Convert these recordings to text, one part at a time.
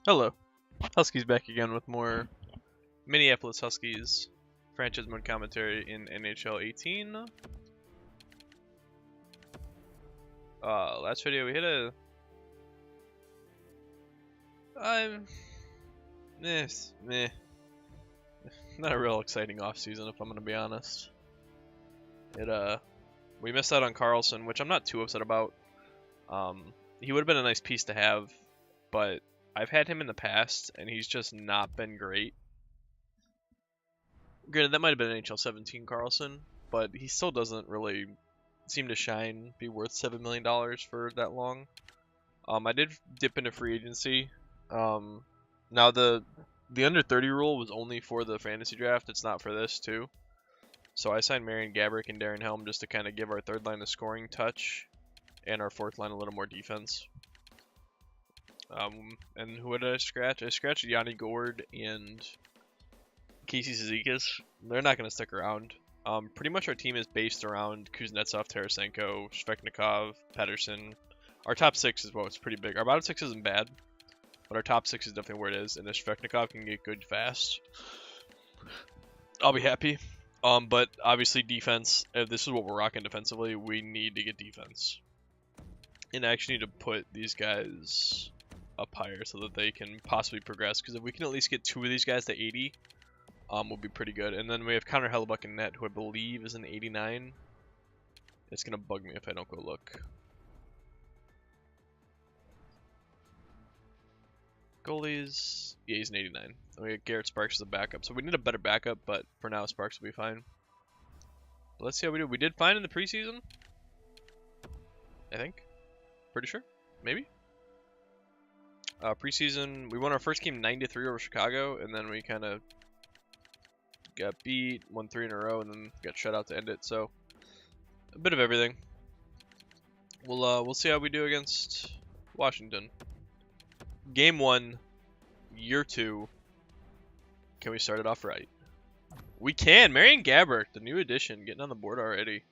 Hello, Huskies back again with more Minneapolis Huskies franchise mode commentary in NHL 18. Last video we hit a meh, not a real exciting off season if I'm gonna be honest. We missed out on Carlson, which I'm not too upset about. He would have been a nice piece to have, but I've had him in the past and he's just not been great. Granted, that might have been NHL 17 Carlson, but he still doesn't really seem to shine, be worth $7 million for that long. I did dip into free agency. Now the under 30 rule was only for the fantasy draft. It's not for this too. So I signed Marian Gaborik and Darren Helm just to kind of give our third line a scoring touch and our fourth line a little more defense. And who did I scratch? I scratched Yanni Gord and Casey Cizikas. They're not going to stick around. Pretty much our team is based around Kuznetsov, Tarasenko, Svechnikov, Pedersen. Our top six is what's pretty big. Our bottom six isn't bad, but our top six is definitely where it is. And if Svechnikov can get good fast, I'll be happy. But obviously defense, if this is what we're rocking defensively, we need to get defense. And I actually need to put these guys up higher so that they can possibly progress. Because if we can at least get two of these guys to 80, will be pretty good. And then we have Connor Hellebuck in net, who I believe is an 89. It's gonna bug me if I don't go look. Goalies, yeah, he's an 89. And we got Garrett Sparks as a backup, so we need a better backup. But for now, Sparks will be fine. But let's see how we do. We did fine in the preseason, I think. Pretty sure, maybe. Preseason, we won our first game 9-3 over Chicago, and then we kind of got beat, won 3 in a row, and then got shut out to end it. So a bit of everything. We'll see how we do against Washington. Game 1, year 2. Can we start it off right? We can. Marian Gaborik, the new addition, getting on the board already.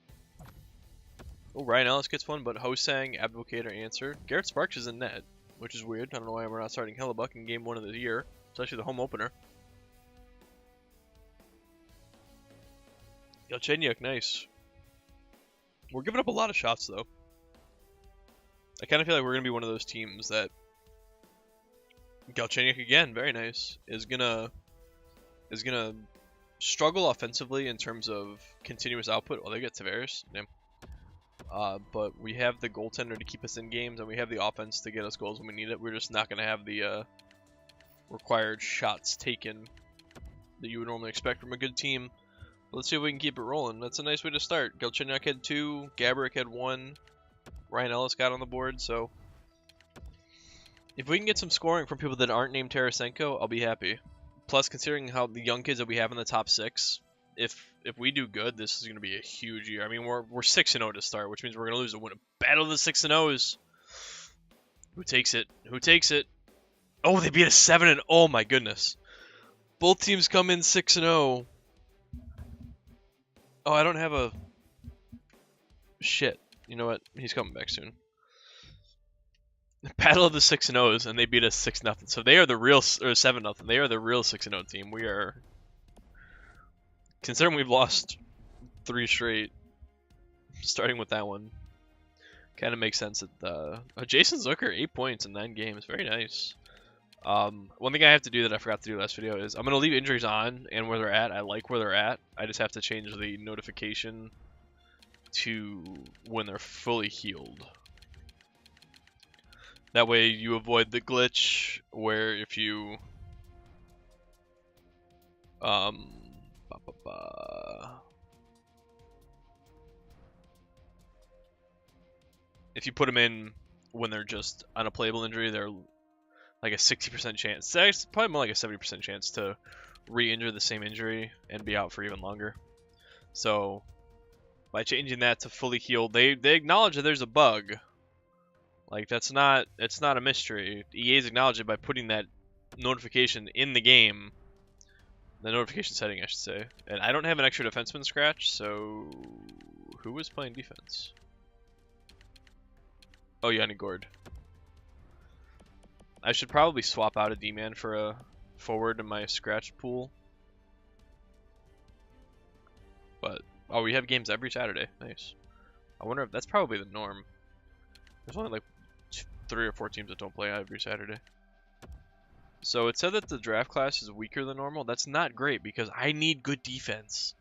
Oh, Ryan Ellis gets one, but Hosang, Abdulkader answer. Garrett Sparks is in net, which is weird. I don't know why we're not starting Hellebuck in game 1 of the year. It's actually the home opener. Galchenyuk, nice. We're giving up a lot of shots, though. I kind of feel like we're going to be one of those teams that Galchenyuk, again, very nice, is gonna struggle offensively in terms of continuous output. Well, they get Tavares. Yeah. But we have the goaltender to keep us in games, and we have the offense to get us goals when we need it. We're just not going to have the required shots taken that you would normally expect from a good team. Let's see if we can keep it rolling. That's a nice way to start. Galchenyuk had 2, Gaborik had 1, Ryan Ellis got on the board, so if we can get some scoring from people that aren't named Tarasenko, I'll be happy. Plus, considering how the young kids that we have in the top 6, if we do good, this is going to be a huge year. I mean, we're 6-0 to start, which means we're going to lose a win. A battle of the 6-0s. Who takes it? Who takes it? Oh, they beat us 7-0. Oh my goodness. Both teams come in 6-0. Oh, I don't have a... Shit. You know what? He's coming back soon. Battle of the 6-0s, and they beat us 6-0. So they are the real... Or 7-0. They are the real 6-0 team. We are... Considering we've lost 3 straight, starting with that one, kind of makes sense. That Jason Zucker, 8 points in 9 games. Very nice. One thing I have to do that I forgot to do last video is I'm going to leave injuries on and where they're at. I like where they're at. I just have to change the notification to when they're fully healed. That way you avoid the glitch where if you... If you put them in when they're just on a playable injury, they're like a 60% chance. It's probably more like a 70% chance to re-injure the same injury and be out for even longer. So by changing that to fully healed, they acknowledge that there's a bug. Like it's not a mystery. EA's acknowledged it by putting that notification in the game. The notification setting, I should say. And I don't have an extra defenseman scratch, so who was playing defense? Oh, Yanni Gord. I should probably swap out a D-man for a forward in my scratch pool. But, oh, we have games every Saturday. Nice. I wonder if that's probably the norm. There's only like 3 or 4 teams that don't play every Saturday. So it said that the draft class is weaker than normal. That's not great because I need good defense.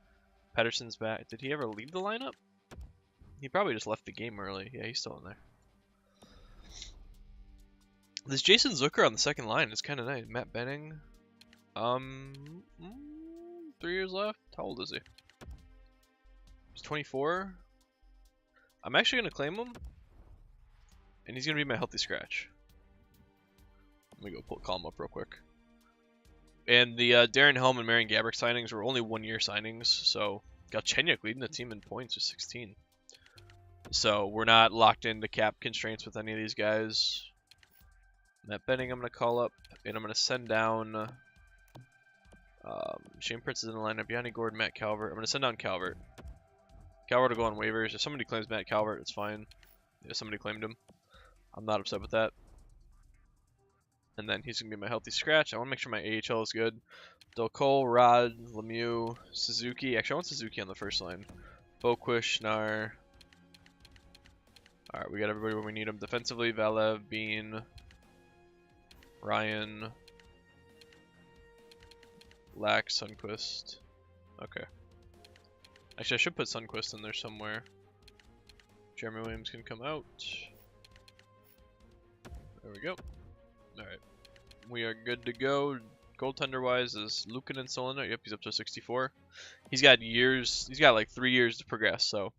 Pedersen's back. Did he ever leave the lineup? He probably just left the game early. Yeah, he's still in there. This Jason Zucker on the second line is kind of nice. Matt Benning. 3 years left. How old is he? He's 24. I'm actually going to claim him. And he's going to be my healthy scratch. Let me go call him up real quick. And the Darren Helm and Marian Gaborik signings were only 1-year signings. So Galchenyuk leading the team in points with 16. So we're not locked into cap constraints with any of these guys. Matt Benning I'm going to call up. And I'm going to send down Shane Prince is in the lineup. Yanni Gordon, Matt Calvert. I'm going to send down Calvert. Calvert will go on waivers. If somebody claims Matt Calvert, it's fine. If somebody claimed him, I'm not upset with that. And then he's going to be my healthy scratch. I want to make sure my AHL is good. Del Cole, Rod, Lemieux, Suzuki. Actually, I want Suzuki on the first line. Boquist, Schnarr. Alright, we got everybody where we need them. Defensively, Valev, Bean, Ryan, Lack, Sundqvist. Okay. Actually, I should put Sundqvist in there somewhere. Jeremy Williams can come out. There we go. Alright. We are good to go. Goaltender-wise is Luukkonen still in there. Yep, he's up to 64. He's got years. He's got like 3 years to progress, so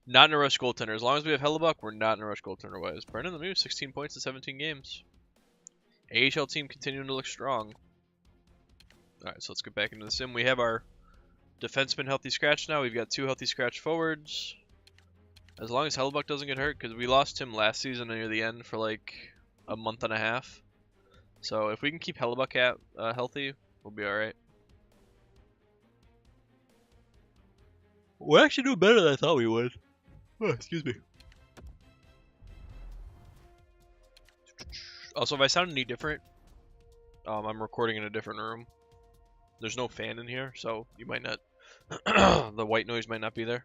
not in a rush goaltender. As long as we have Hellebuck, we're not in a rush goaltender-wise. Brendan Lemieux, 16 points in 17 games. AHL team continuing to look strong. Alright, so let's get back into the sim. We have our defenseman healthy scratch now. We've got 2 healthy scratch forwards. As long as Hellebuck doesn't get hurt, because we lost him last season near the end for like a month and a half. So if we can keep Hellebuck healthy, we'll be alright. We're actually doing better than I thought we would. Oh, excuse me. Also, if I sound any different, I'm recording in a different room. There's no fan in here, so you might not... the white noise might not be there.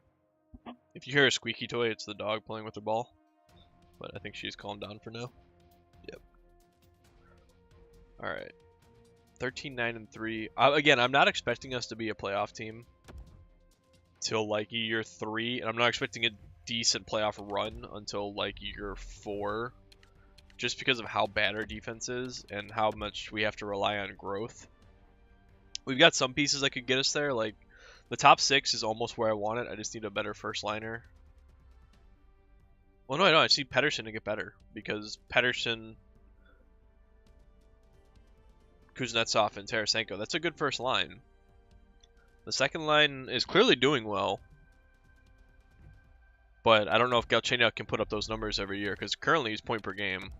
If you hear a squeaky toy, it's the dog playing with her ball. But I think she's calmed down for now. Yep. Alright. 13-9-3. Again, I'm not expecting us to be a playoff team till like year 3. And I'm not expecting a decent playoff run until like year 4. Just because of how bad our defense is and how much we have to rely on growth. We've got some pieces that could get us there. Like, the top 6 is almost where I want it. I just need a better first liner. Well, no, I don't. I see Pedersen to get better. Because Pedersen, Kuznetsov, and Tarasenko, that's a good first line. The second line is clearly doing well. But I don't know if Galchenyuk can put up those numbers every year. Because currently he's point per game.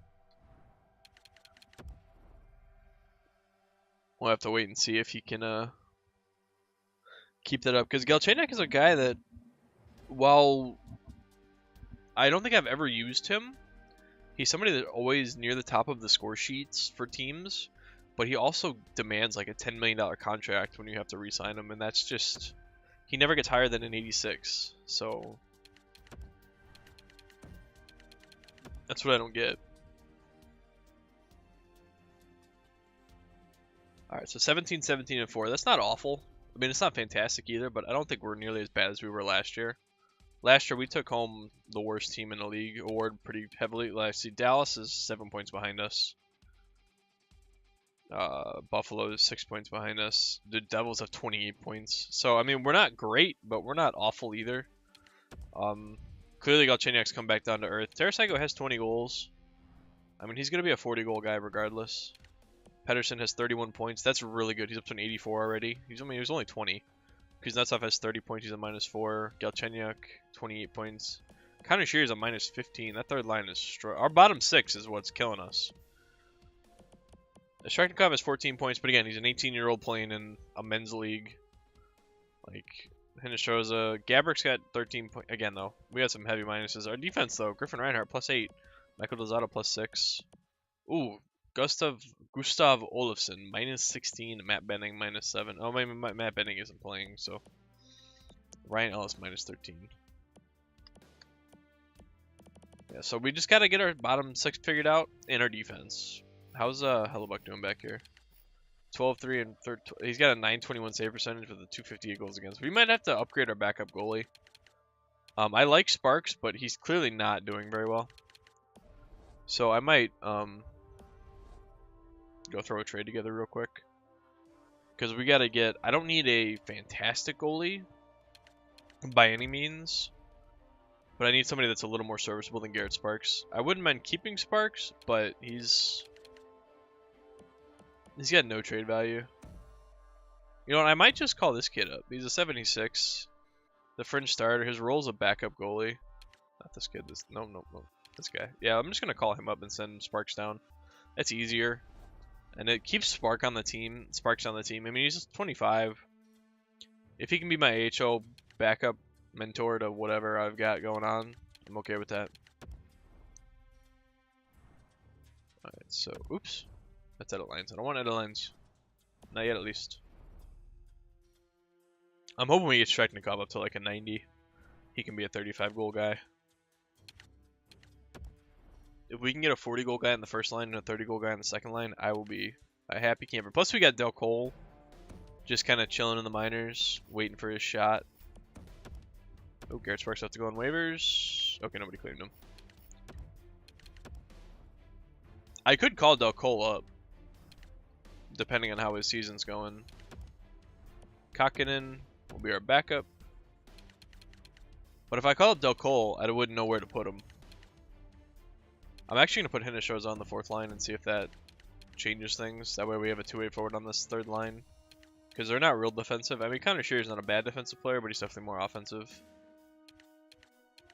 We'll have to wait and see if he can keep that up. Because Galchenyuk is a guy that, while I don't think I've ever used him, he's somebody that's always near the top of the score sheets for teams. But he also demands like a $10 million contract when you have to re-sign him. And that's just... he never gets higher than an 86. So... that's what I don't get. Alright, so 17, 17, and 4. That's not awful. I mean, it's not fantastic either, but I don't think we're nearly as bad as we were last year. Last year, we took home the worst team in the league award pretty heavily. Let's see, Dallas is 7 points behind us. Buffalo is 6 points behind us. The Devils have 28 points. So, I mean, we're not great, but we're not awful either. Clearly, Galchenyuk's come back down to earth. Tarasenko has 20 goals. I mean, he's going to be a 40-goal guy regardless. Pedersen has 31 points. That's really good. He's up to an 84 already. He was only 20. Kuznetsov has 30 points. He's a -4. Galchenyuk, 28 points. Connor Shearer's a -15. That third line is strong. Our bottom 6 is what's killing us. Shraknikov has 14 points, but again, he's an 18-year-old playing in a men's league. Like, Hinostroza. Gabrik's got 13 points. Again, though, we got some heavy minuses. Our defense, though, Griffin Reinhart, +8. Michael Delzato, +6. Ooh. Gustav Olofsson, -16. Matt Benning, -7. Oh, maybe Matt Benning isn't playing, so. Ryan Ellis, -13. Yeah, so we just gotta get our bottom 6 figured out and our defense. How's Hellebuck doing back here? 12-3 and third. He's got a 921 save percentage with a 258 goals against. We might have to upgrade our backup goalie. I like Sparks, but he's clearly not doing very well. So I might go throw a trade together real quick. Because we gotta get. I don't need a fantastic goalie by any means. But I need somebody that's a little more serviceable than Garrett Sparks. I wouldn't mind keeping Sparks, but he's got no trade value. You know what? I might just call this kid up. He's a 76. The fringe starter. His role's a backup goalie. Not this kid. No. This guy. Yeah, I'm just going to call him up and send Sparks down. That's easier. And it keeps Sparks on the team. I mean, he's just 25. If he can be my AHL backup mentor to whatever I've got going on, I'm okay with that. Alright, so, oops. That's edit lines. I don't want edit lines. Not yet, at least. I'm hoping we get Shreknikov up to like a 90. He can be a 35 goal guy. If we can get a 40 goal guy in the first line and a 30 goal guy in the second line, I will be a happy camper. Plus we got Del Cole just kind of chilling in the minors, waiting for his shot. Oh, Garrett Sparks have to go on waivers. Okay, nobody claimed him. I could call Del Cole up, depending on how his season's going. Kakinen will be our backup. But if I call up Del Cole, I wouldn't know where to put him. I'm actually going to put Hineshows on the 4th line and see if that changes things. That way we have a 2-way forward on this 3rd line. Because they're not real defensive. I mean, Connor Shearer's not a bad defensive player, but he's definitely more offensive.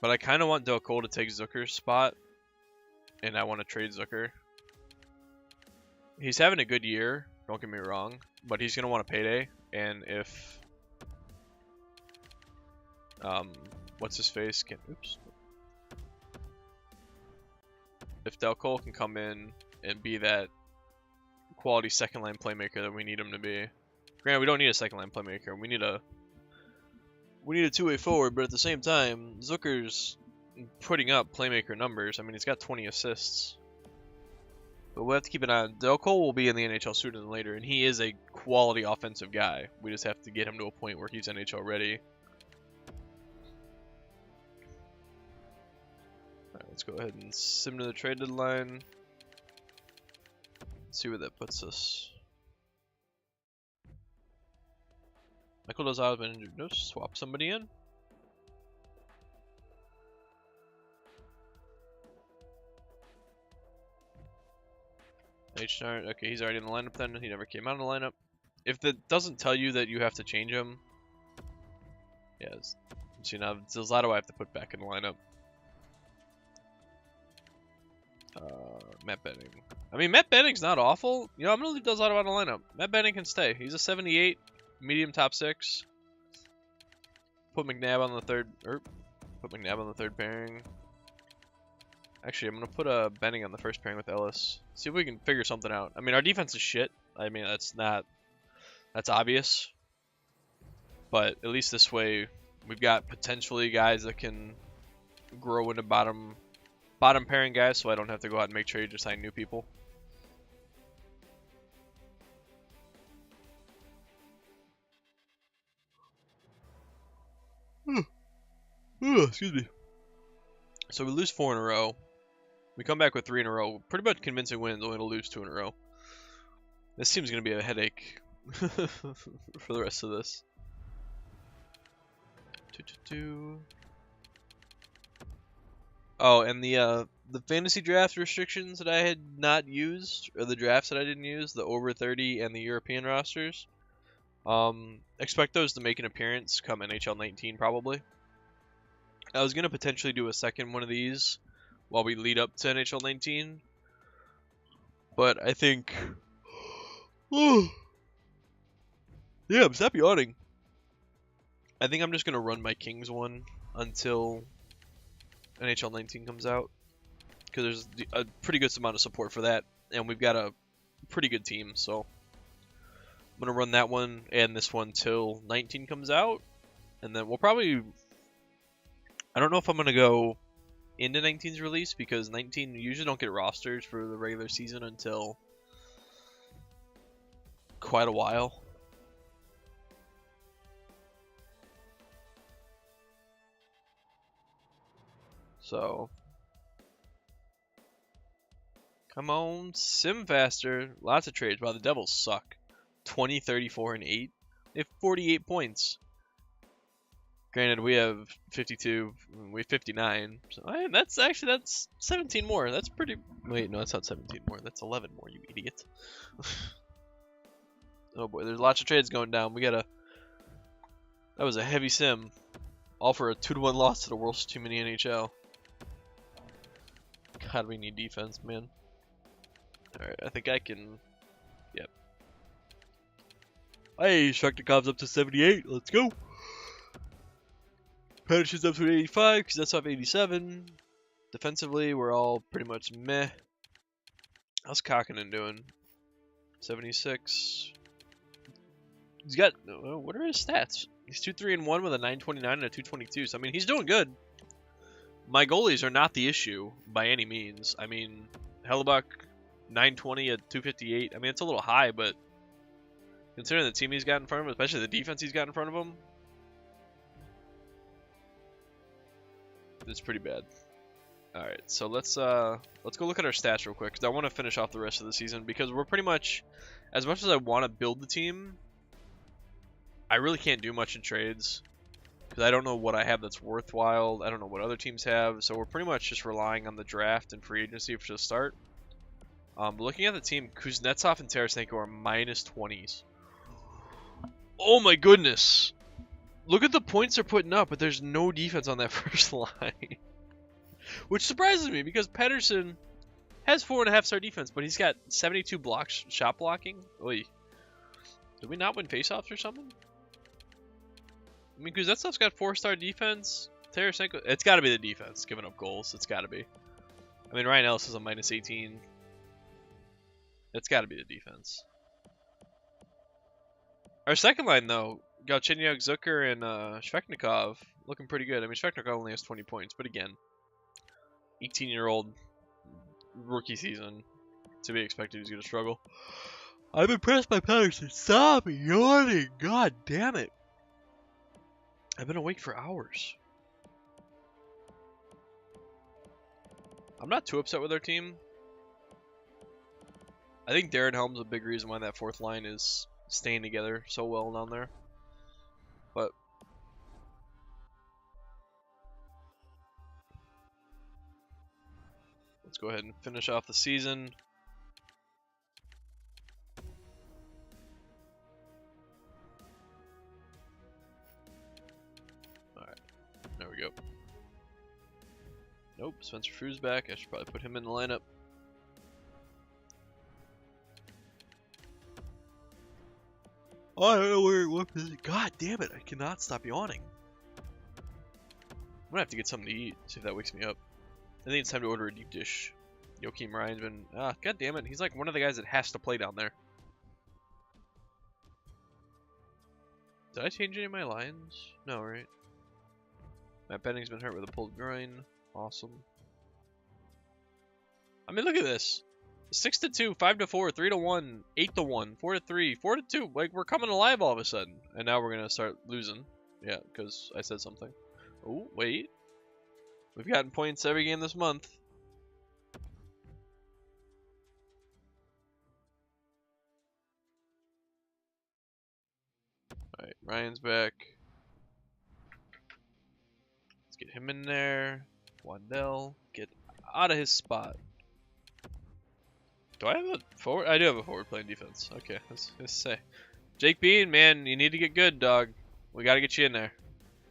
But I kind of want Del Cole to take Zucker's spot. And I want to trade Zucker. He's having a good year, don't get me wrong. But he's going to want a payday. And if... what's his face? Oops. If Del Cole can come in and be that quality second line playmaker that we need him to be. Granted, we don't need a second line playmaker. We need a 2-way forward, but at the same time, Zucker's putting up playmaker numbers. I mean, he's got 20 assists. But we'll have to keep an eye on. Del Cole will be in the NHL sooner than later, and he is a quality offensive guy. We just have to get him to a point where he's NHL ready. Alright, let's go ahead and sim to the trade deadline. Let's see where that puts us. Michael Dozal has been injured. No, swap somebody in. H-Nart, okay, he's already in the lineup then. He never came out of the lineup. If that doesn't tell you that you have to change him, yeah, see now Zlato I have to put back in the lineup. Matt Benning. I mean, Matt Benning's not awful. You know, I'm gonna leave Zlato out of the lineup. Matt Benning can stay. He's a 78, medium top 6. Put McNabb on the third pairing. Actually, I'm gonna put Benning on the first pairing with Ellis. See if we can figure something out. I mean, our defense is shit. I mean, that's obvious. But at least this way, we've got potentially guys that can grow into bottom pairing guys, so I don't have to go out and make trades or sign new people. Excuse me. So we lose 4 in a row. We come back with 3 in a row. Pretty much convincing wins, only to lose 2 in a row. This team's going to be a headache for the rest of this. Oh, and the fantasy draft restrictions that I had not used, or the drafts that I didn't use, the over 30 and the European rosters. Expect those to make an appearance come NHL 19 probably. I was going to potentially do a second one of these while we lead up to NHL 19. But I think... yeah, stop yawning. I think I'm just going to run my Kings one until NHL 19 comes out. Because there's a pretty good amount of support for that and we've got a pretty good team. So I'm gonna run that one and this one till 19 comes out, and then we'll probably. I don't know if I'm gonna go into 19's release because 19 usually don't get rosters for the regular season until quite a while. So come on, sim faster. Lots of trades. Wow, the Devils suck. 20, 34, and 8. They have 48 points. Granted, we have 52. We have 59. So that's 17 more. That's pretty. Wait, no, that's not 17 more. That's 11 more. You idiot. Oh boy, there's lots of trades going down. That was a heavy sim. All for a 2-1 loss to the worst team in the NHL. God, we need defense, man. Alright, I think I can. Yep. Hey, Shaktikov's up to 78. Let's go. Pedersen's up to 85 because that's off 87. Defensively, we're all pretty much meh. How's Kakinen doing? 76. He's got. What are his stats? He's 2-3-1 with a 929 and a 222. So I mean, he's doing good. My goalies are not the issue by any means. I mean, Hellebuck 920 at 258. I mean, it's a little high, but considering the team he's got in front of him, especially the defense he's got in front of him, it's pretty bad. All right, so let's go look at our stats real quick because I want to finish off the rest of the season because we're pretty much as I want to build the team, I really can't do much in trades because I don't know what I have that's worthwhile. I don't know what other teams have, so we're pretty much just relying on the draft and free agency for the start. Looking at the team, Kuznetsov and Tarasenko are minus 20s. Oh my goodness! Look at the points they're putting up, but there's no defense on that first line. Which surprises me because Pedersen has 4.5-star defense, but he's got 72 shot blocking. Oy. Did we not win faceoffs or something? I mean, Kuznetsov's got 4-star defense. Tarasenko, it's got to be the defense giving up goals. It's got to be. I mean, Ryan Ellis is a minus 18. It's got to be the defense. Our second line, though, Galchenyuk, Zucker, and Svechnikov looking pretty good. I mean, Svechnikov only has 20 points, but again, 18-year-old rookie season, to be expected he's going to struggle. I'm impressed by Pedersen. Stop yawning. God damn it. I've been awake for hours. I'm not too upset with our team. I think Darren Helm's a big reason why that fourth line is staying together so well down there. But let's go ahead and finish off the season. Alright, there we go. Nope, Spencer Frew's back. I should probably put him in the lineup. Oh, I don't know what position. God damn it, I cannot stop yawning. I'm gonna have to get something to eat, see if that wakes me up. I think it's time to order a deep dish. Joakim Ryan's been, god damn it, he's like one of the guys that has to play down there. Did I change any of my lines? No, right? Matt Benning's been hurt with a pulled groin. Awesome. I mean, look at this. 6-2, 5-4, 3-1, 8-1, 4-3, 4-2. Like, we're coming alive all of a sudden. And now we're going to start losing. Yeah, because I said something. Oh, wait. We've gotten points every game this month. Alright, Ryan's back. Let's get him in there. Wandell, get out of his spot. Do I have a forward? I do have a forward playing defense. Okay, let's say. Jake Bean, man, you need to get good, dog. We got to get you in there.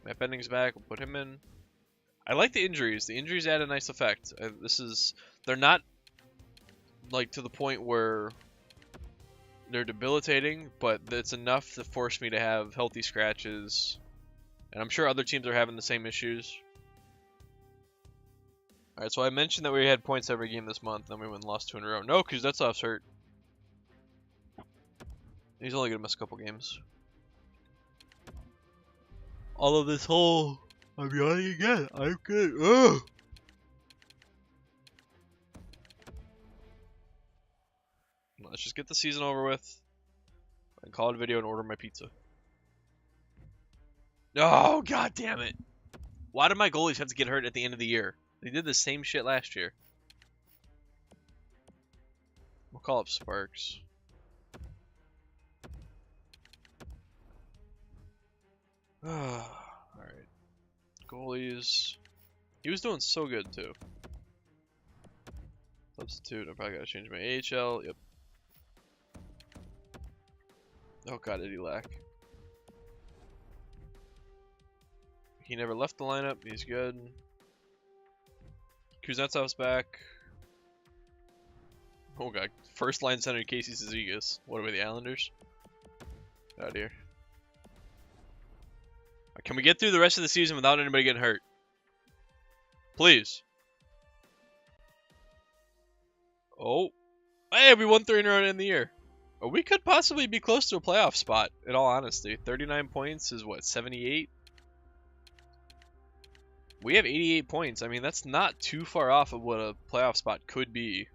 Matt Benning's back. We'll put him in. I like the injuries. The injuries add a nice effect. They're not like to the point where they're debilitating, but it's enough to force me to have healthy scratches. And I'm sure other teams are having the same issues. Alright, so I mentioned that we had points every game this month, then we went and lost 2 in a row. No, Kuznetsov's hurt. He's only gonna miss a couple games. All of this whole... I'm yawning again. I'm good. Ugh! Let's just get the season over with. And call it a video and order my pizza. Oh, god damn it. Why do my goalies have to get hurt at the end of the year? They did the same shit last year. We'll call up Sparks. Alright. Goalies. He was doing so good, too. Substitute. I probably gotta change my AHL. Yep. Oh god, Eddie Lack. He never left the lineup. He's good. Kuznetsov's back. Oh god. First line center Casey Cizikas. What are we, the Islanders? Out here. Can we get through the rest of the season without anybody getting hurt? Please. Oh. Hey, we won 3 in a row in the year. Oh, we could possibly be close to a playoff spot, in all honesty. 39 points is what, 78? We have 88 points. I mean, that's not too far off of what a playoff spot could be.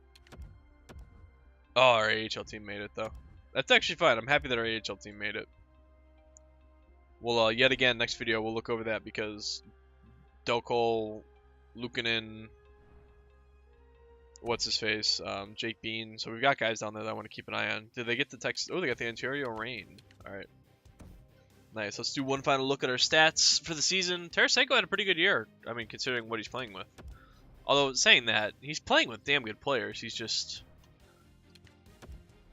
Oh, our AHL team made it, though. That's actually fine. I'm happy that our AHL team made it. Well, yet again, next video, we'll look over that because Delcol, Luukkonen, what's his face, Jake Bean. So we've got guys down there that I want to keep an eye on. Did they get the text? Oh, they got the Ontario Reign. All right. Nice. Let's do one final look at our stats for the season. Tarasenko had a pretty good year. I mean, considering what he's playing with. Although, saying that, he's playing with damn good players. He's just...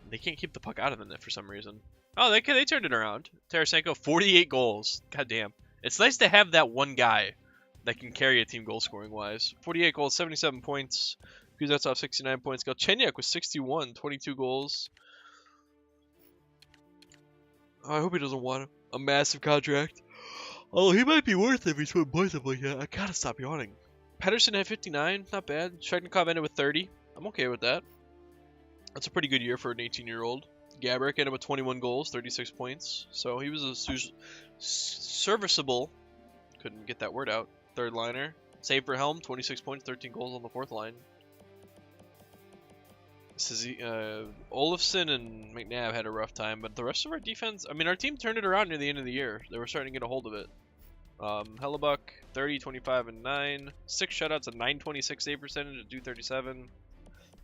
They can't keep the puck out of the net for some reason. Oh, they turned it around. Tarasenko, 48 goals. God damn. It's nice to have that one guy that can carry a team goal scoring wise. 48 goals, 77 points. Kuznetsov, 69 points. Galchenyuk with 61, 22 goals. Oh, I hope he doesn't want a massive contract. Oh, he might be worth it if he's putting points up like that. I gotta stop yawning. Pettersson had 59, not bad. Sheknikov ended with 30. I'm okay with that. That's a pretty good year for an 18-year-old. Gaborik ended with 21 goals, 36 points. So he was a serviceable, couldn't get that word out, third liner. Save for Helm, 26 points, 13 goals on the fourth line. This is Olofsson and McNabb had a rough time, but the rest of our defense, I mean, our team turned it around near the end of the year. They were starting to get a hold of it. Hellebuck, 30, 25, and 9. 6 shutouts, a 926 save percentage, a 237.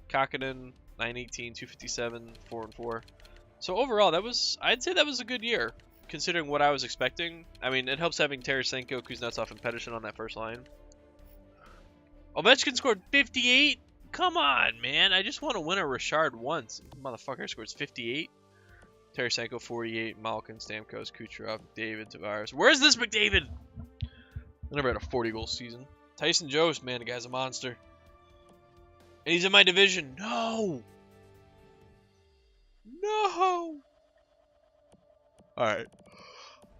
Kakkonen, 918, 257, 4 and 4. So overall, I'd say that was a good year, considering what I was expecting. I mean, it helps having Tarasenko, Kuznetsov, and Pettersson on that first line. Ovechkin scored 58? Come on, man. I just want to win a Richard once. Motherfucker scores 58. Tarasenko, 48. Malkin, Stamkos, Kucherov, McDavid, Tavares. Where's this McDavid? I never had a 40-goal season. Tyson Jost, man, the guy's a monster. And he's in my division. No! No! Alright.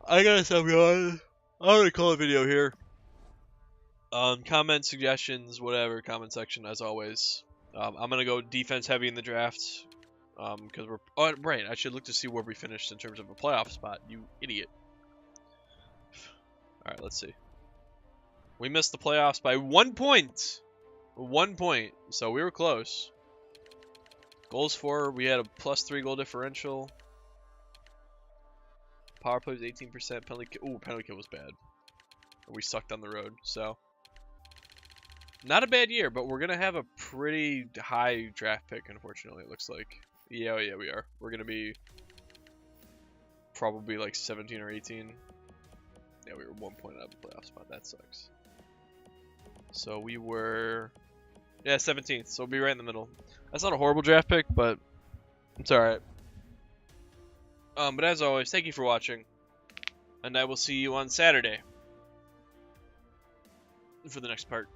I gotta stop yawning. I'm gonna call a video here. Comment, suggestions, whatever, comment section as always. I'm gonna go defense heavy in the draft. Because we're... Oh, right, I should look to see where we finished in terms of a playoff spot, you idiot. Alright, let's see. We missed the playoffs by 1 point! 1 point, so we were close. Goals for, we had a +3 goal differential. Power play was 18%. Penalty kill, ooh, penalty kill was bad. We sucked on the road, so. Not a bad year, but we're going to have a pretty high draft pick, unfortunately, it looks like. Yeah, yeah, we are. We're going to be probably like 17 or 18. Yeah, we were 1 point out of the playoff spot. That sucks. So we were... Yeah, 17th, so we'll be right in the middle. That's not a horrible draft pick, but it's alright. But as always, thank you for watching. And I will see you on Saturday for the next part.